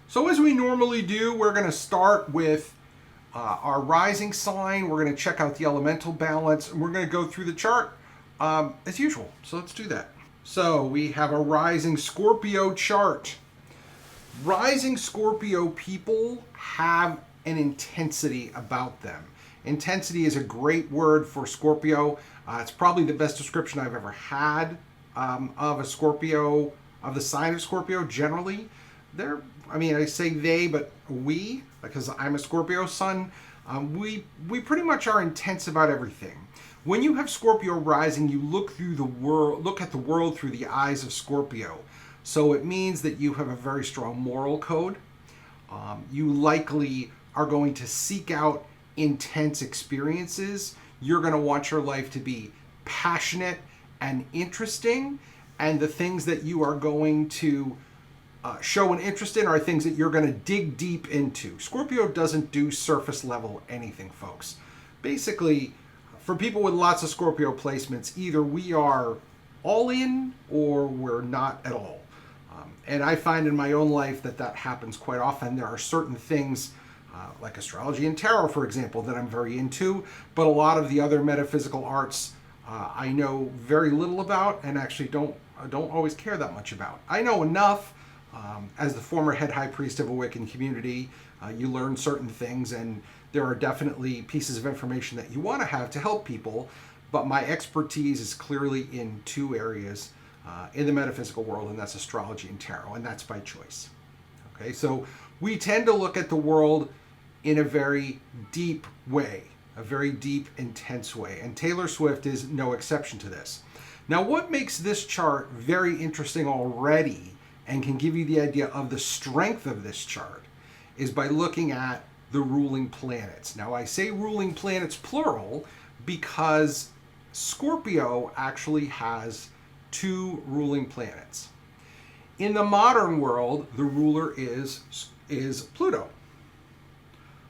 So as we normally do, we're going to start with our rising sign. We're going to check out the elemental balance, and we're going to go through the chart as usual. So let's do that. So we have a rising Scorpio chart. Rising Scorpio people have an intensity about them. Intensity is a great word for Scorpio. It's probably the best description I've ever had of a Scorpio, of the sign of Scorpio generally. I say they, but we, because I'm a Scorpio sun, we pretty much are intense about everything. When you have Scorpio rising, you look at the world through the eyes of Scorpio. So it means that you have a very strong moral code. You likely are going to seek out intense experiences. You're going to want your life to be passionate and interesting, and the things that you are going to show an interest in are things that you're going to dig deep into. Scorpio doesn't do surface level anything, folks. Basically, for people with lots of Scorpio placements, either we are all in or we're not at all. And I find in my own life that happens quite often. There are certain things like astrology and tarot, for example, that I'm very into, but a lot of the other metaphysical arts I know very little about and actually don't always care that much about. I know enough. As the former head high priest of a Wiccan community, you learn certain things, and there are definitely pieces of information that you want to have to help people, but my expertise is clearly in two areas in the metaphysical world, and that's astrology and tarot, and that's by choice. Okay, so we tend to look at the world in a very deep way, a very deep, intense way, and Taylor Swift is no exception to this. Now, what makes this chart very interesting already and can give you the idea of the strength of this chart is by looking at the ruling planets. Now, I say ruling planets plural because Scorpio actually has two ruling planets. In the modern world, the ruler is Pluto.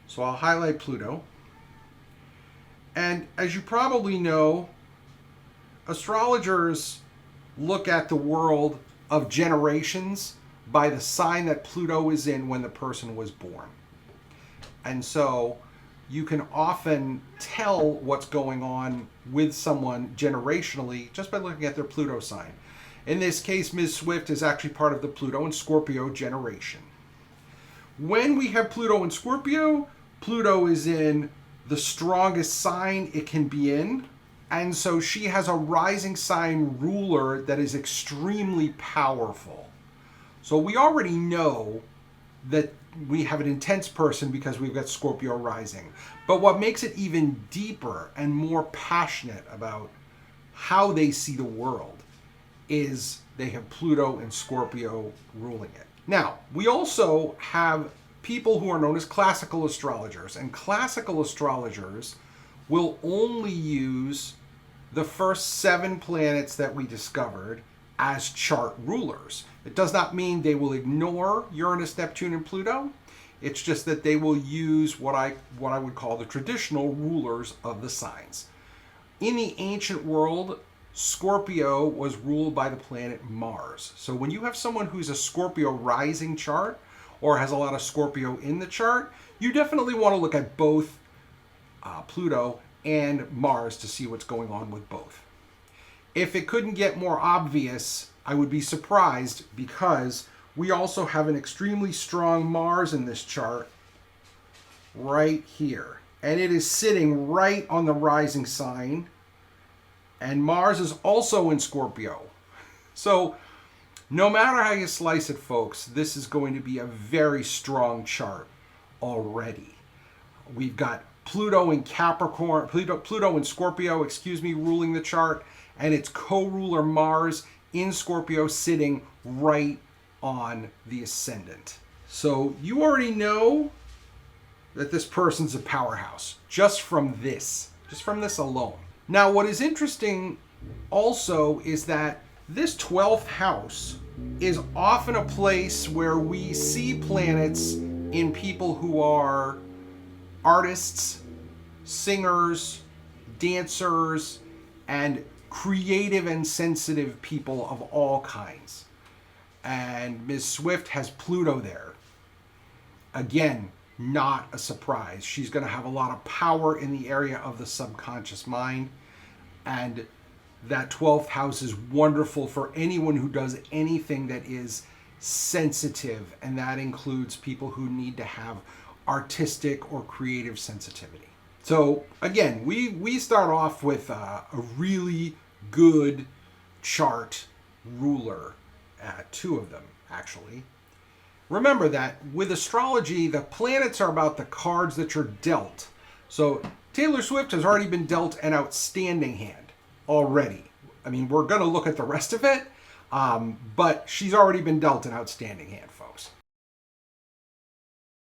So I'll highlight Pluto. And as you probably know, astrologers look at the world of generations by the sign that Pluto is in when the person was born. And so you can often tell what's going on with someone generationally just by looking at their Pluto sign. In this case, Ms. Swift is actually part of the Pluto and Scorpio generation. When we have Pluto and Scorpio, Pluto is in the strongest sign it can be in. And so she has a rising sign ruler that is extremely powerful. So we already know that we have an intense person because we've got Scorpio rising. But what makes it even deeper and more passionate about how they see the world is they have Pluto and Scorpio ruling it. Now, we also have people who are known as classical astrologers. And classical astrologers will only use the first 7 planets that we discovered as chart rulers. It does not mean they will ignore Uranus, Neptune, and Pluto. It's just that they will use what I would call the traditional rulers of the signs. In the ancient world, Scorpio was ruled by the planet Mars. So when you have someone who's a Scorpio rising chart or has a lot of Scorpio in the chart, you definitely want to look at both Pluto and Mars to see what's going on with both. If it couldn't get more obvious, I would be surprised because we also have an extremely strong Mars in this chart right here. And it is sitting right on the rising sign. And Mars is also in Scorpio. So no matter how you slice it, folks, this is going to be a very strong chart already. We've got Pluto and Capricorn, Pluto and Scorpio, ruling the chart, and its co-ruler Mars in Scorpio sitting right on the ascendant. So you already know that this person's a powerhouse just from this alone. Now, what is interesting also is that this 12th house is often a place where we see planets in people who are artists, singers, dancers, and creative and sensitive people of all kinds. And Ms. Swift has Pluto there. Again, not a surprise. She's going to have a lot of power in the area of the subconscious mind. And that 12th house is wonderful for anyone who does anything that is sensitive. And that includes people who need to have artistic or creative sensitivity. So again, we start off with a really good chart ruler, two of them actually. Remember that with astrology, the planets are about the cards that you're dealt. So Taylor Swift has already been dealt an outstanding hand already. I mean, we're going to look at the rest of it, but she's already been dealt an outstanding hand, folks.